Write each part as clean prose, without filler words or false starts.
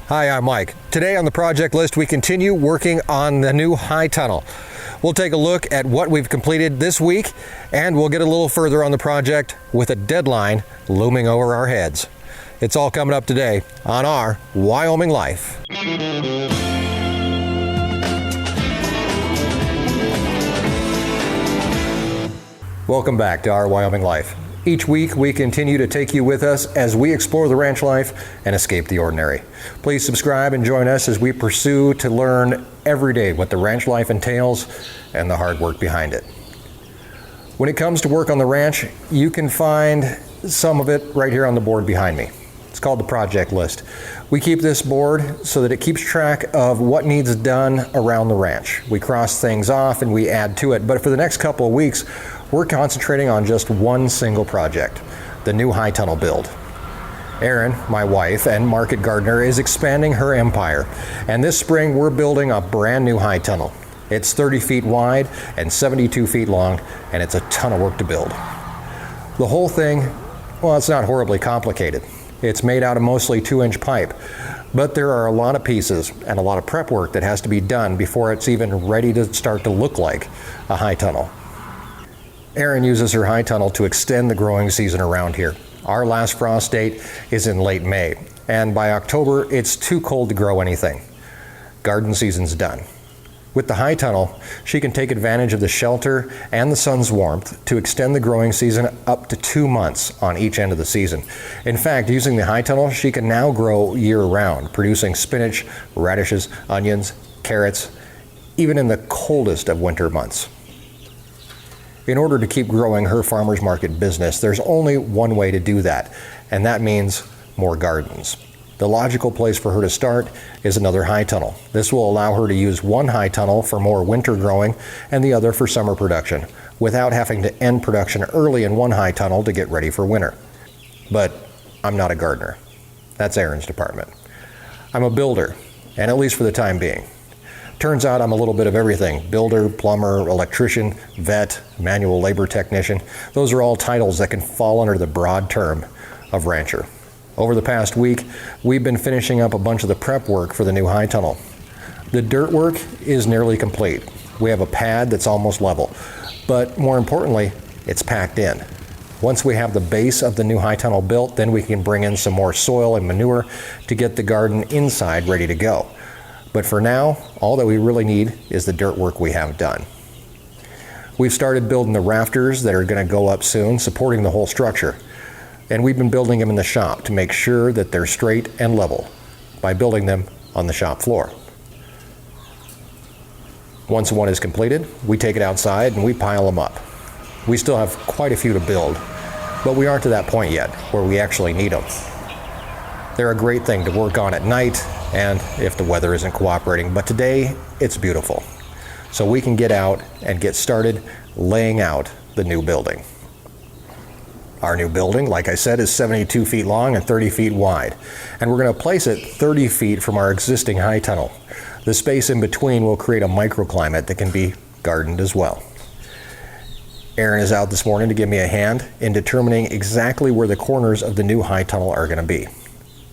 Hi, I'm Mike. Today on the project list, we continue working on the new high tunnel. We'll take a look at what we've completed this week, and we'll get a little further on the project with a deadline looming over our heads. It's all coming up today on Our Wyoming Life. Welcome back to Our Wyoming Life. Each week, we continue to take you with us as we explore the ranch life and escape the ordinary. Please subscribe and join us as we pursue to learn every day what the ranch life entails and the hard work behind it. When it comes to work on the ranch, you can find some of it right here on the board behind me. It's called the project list. We keep this board so that it keeps track of what needs done around the ranch. We cross things off and we add to it, but for the next couple of weeks, we're concentrating on just one single project, the new high tunnel build. Erin, my wife and market gardener, is expanding her empire, and this spring we're building a brand new high tunnel. It's 30 feet wide and 72 feet long, and it's a ton of work to build. The whole thing, well, it's not horribly complicated. It's made out of mostly 2-inch pipe, but there are a lot of pieces and a lot of prep work that has to be done before it's even ready to start to look like a high tunnel. Erin uses her high tunnel to extend the growing season around here. Our last frost date is in late May, and by October it's too cold to grow anything. Garden season's done. With the high tunnel, she can take advantage of the shelter and the sun's warmth to extend the growing season up to 2 months on each end of the season. In fact, using the high tunnel, she can now grow year-round, producing spinach, radishes, onions, carrots, even in the coldest of winter months. In order to keep growing her farmer's market business, there's only one way to do that, and that means more gardens. The logical place for her to start is another high tunnel. This will allow her to use one high tunnel for more winter growing and the other for summer production, without having to end production early in one high tunnel to get ready for winter. But I'm not a gardener. That's Erin's department. I'm a builder, and at least for the time being. Turns out I'm a little bit of everything: builder, plumber, electrician, vet, manual labor technician. Those are all titles that can fall under the broad term of rancher. Over the past week, we've been finishing up a bunch of the prep work for the new high tunnel. The dirt work is nearly complete. We have a pad that's almost level, but more importantly, it's packed in. Once we have the base of the new high tunnel built, then we can bring in some more soil and manure to get the garden inside ready to go. But for now, all that we really need is the dirt work we have done. We've started building the rafters that are going to go up soon, supporting the whole structure. And we've been building them in the shop to make sure that they're straight and level by building them on the shop floor. Once one is completed, we take it outside and we pile them up. We still have quite a few to build, but we aren't to that point yet where we actually need them. They're a great thing to work on at night and if the weather isn't cooperating, but today it's beautiful. So we can get out and get started laying out the new building. Our new building, like I said, is 72 feet long and 30 feet wide, and we're going to place it 30 feet from our existing high tunnel. The space in between will create a microclimate that can be gardened as well. Erin is out this morning to give me a hand in determining exactly where the corners of the new high tunnel are going to be.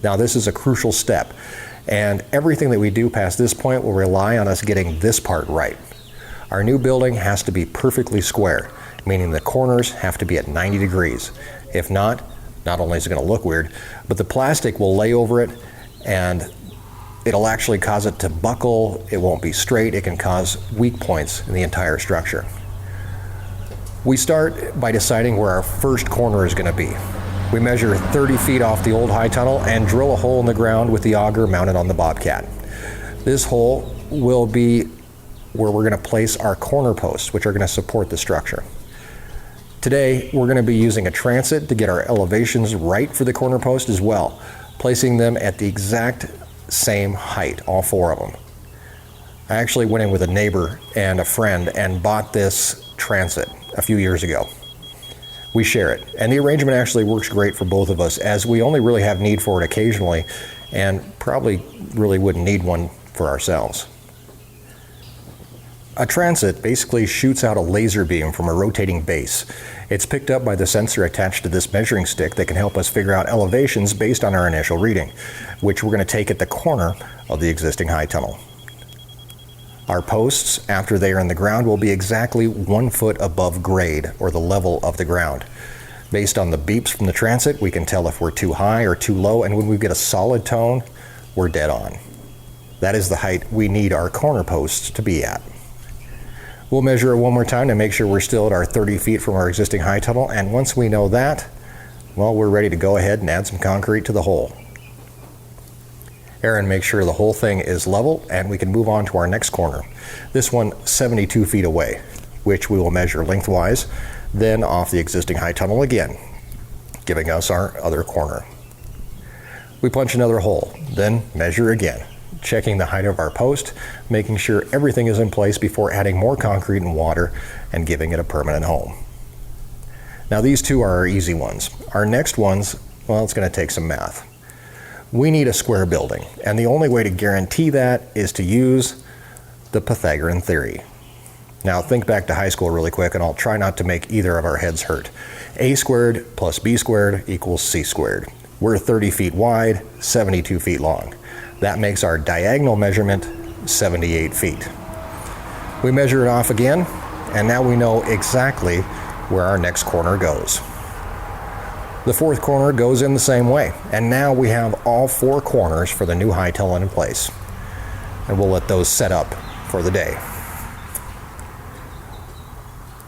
Now, this is a crucial step, and everything that we do past this point will rely on us getting this part right. Our new building has to be perfectly square, meaning the corners have to be at 90 degrees. If not only is it going to look weird, but the plastic will lay over it and it'll actually cause it to buckle. It won't be straight. It can cause weak points in the entire structure. We start by deciding where our first corner is going to be. We measure 30 feet off the old high tunnel and drill a hole in the ground with the auger mounted on the Bobcat. This hole will be where we're going to place our corner posts, which are going to support the structure. Today, we're going to be using a transit to get our elevations right for the corner post as well, placing them at the exact same height, all 4 of them. I actually went in with a neighbor and a friend and bought this transit a few years ago. We share it, and the arrangement actually works great for both of us, as we only really have need for it occasionally and probably really wouldn't need one for ourselves. A transit basically shoots out a laser beam from a rotating base. It's picked up by the sensor attached to this measuring stick that can help us figure out elevations based on our initial reading, which we're going to take at the corner of the existing high tunnel. Our posts, after they are in the ground, will be exactly 1 foot above grade, or the level of the ground. Based on the beeps from the transit, we can tell if we're too high or too low, and when we get a solid tone, we're dead on. That is the height we need our corner posts to be at. We'll measure it one more time to make sure we're still at our 30 feet from our existing high tunnel, and once we know that, well, we're ready to go ahead and add some concrete to the hole. Erin makes sure the whole thing is level, and we can move on to our next corner. This one 72 feet away, which we will measure lengthwise, then off the existing high tunnel again, giving us our other corner. We punch another hole, then measure again, checking the height of our post, making sure everything is in place before adding more concrete and water and giving it a permanent home. Now these two are our easy ones. Our next ones, well, it's going to take some math. We need a square building, and the only way to guarantee that is to use the Pythagorean theory. Now think back to high school really quick, and I'll try not to make either of our heads hurt. A squared plus B squared equals C squared. We're 30 feet wide, 72 feet long. That makes our diagonal measurement 78 feet. We measure it off again, and now we know exactly where our next corner goes. The fourth corner goes in the same way, and now we have all 4 corners for the new high tunnel in place. And we'll let those set up for the day.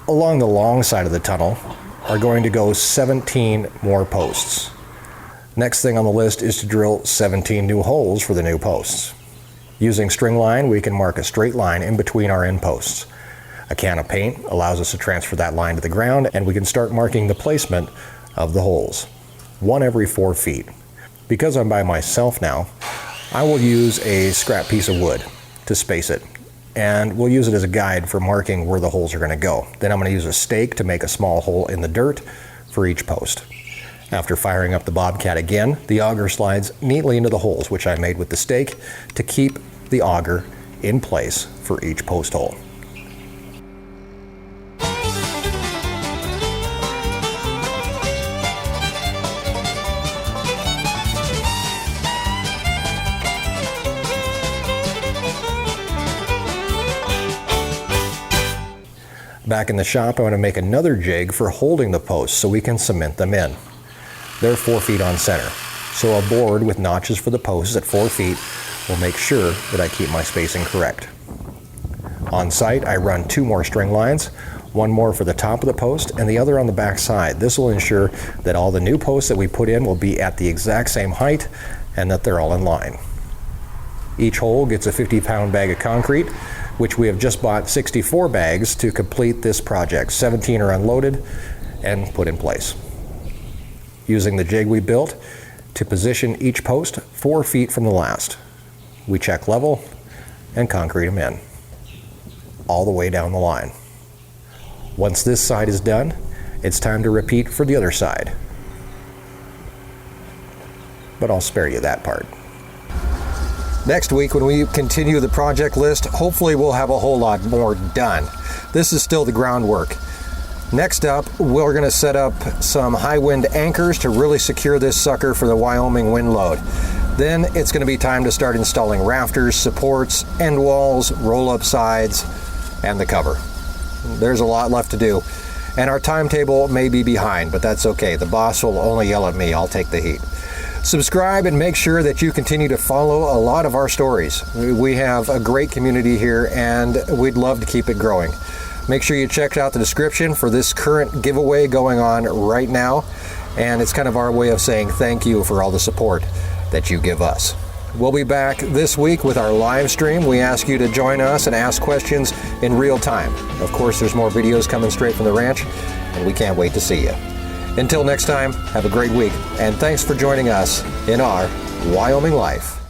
Along the long side of the tunnel are going to go 17 more posts. Next thing on the list is to drill 17 new holes for the new posts. Using string line, we can mark a straight line in between our end posts. A can of paint allows us to transfer that line to the ground, and we can start marking the placement of the holes, 1 every 4 feet. Because I'm by myself now, I will use a scrap piece of wood to space it, and we'll use it as a guide for marking where the holes are going to go. Then I'm going to use a stake to make a small hole in the dirt for each post. After firing up the bobcat again, the auger slides neatly into the holes, which I made with the stake, to keep the auger in place for each post hole. Back in the shop, I'm going to make another jig for holding the posts so we can cement them in. They're 4 feet on center, so a board with notches for the posts at 4 feet will make sure that I keep my spacing correct. On site, I run 2 more string lines, 1 more for the top of the post and the other on the back side. This will ensure that all the new posts that we put in will be at the exact same height and that they're all in line. Each hole gets a 50-pound bag of concrete, which we have just bought 64 bags to complete this project. 17 are unloaded and put in place. Using the jig we built to position each post 4 feet from the last. We check level and concrete them in, all the way down the line. Once this side is done, it's time to repeat for the other side. But I'll spare you that part. Next week, when we continue the project list, hopefully we'll have a whole lot more done. This is still the groundwork. Next up, we're going to set up some high wind anchors to really secure this sucker for the Wyoming wind load. Then it's going to be time to start installing rafters, supports, end walls, roll-up sides, and the cover. There's a lot left to do, and our timetable may be behind, but that's okay. The boss will only yell at me. I'll take the heat. Subscribe and make sure that you continue to follow a lot of our stories. We have a great community here, and we'd love to keep it growing. Make sure you check out the description for this current giveaway going on right now, and it's kind of our way of saying thank you for all the support that you give us. We'll be back this week with our live stream. We ask you to join us and ask questions in real time. Of course, there's more videos coming straight from the ranch, and we can't wait to see you. Until next time, have a great week, and thanks for joining us in our Wyoming Life.